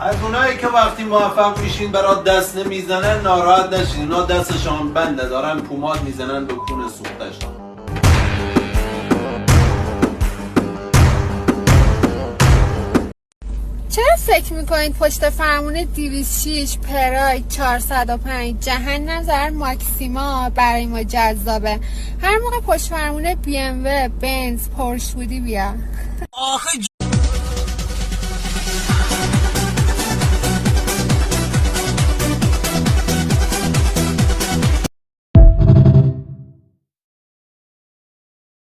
از اونایی که وقتی موفق میشین برات دست نمیزنن ناراحت نشین. اینا دستشان بنده، دارن پوماد میزنن به کون سوختشان. چرا فکر میکنید پشت فرمون 206 پراید 405 جهنم ضرر ماکسیما برای ما جذابه؟ هر موقع پشت فرمون BMW بنز پورش بودی بیا. آخه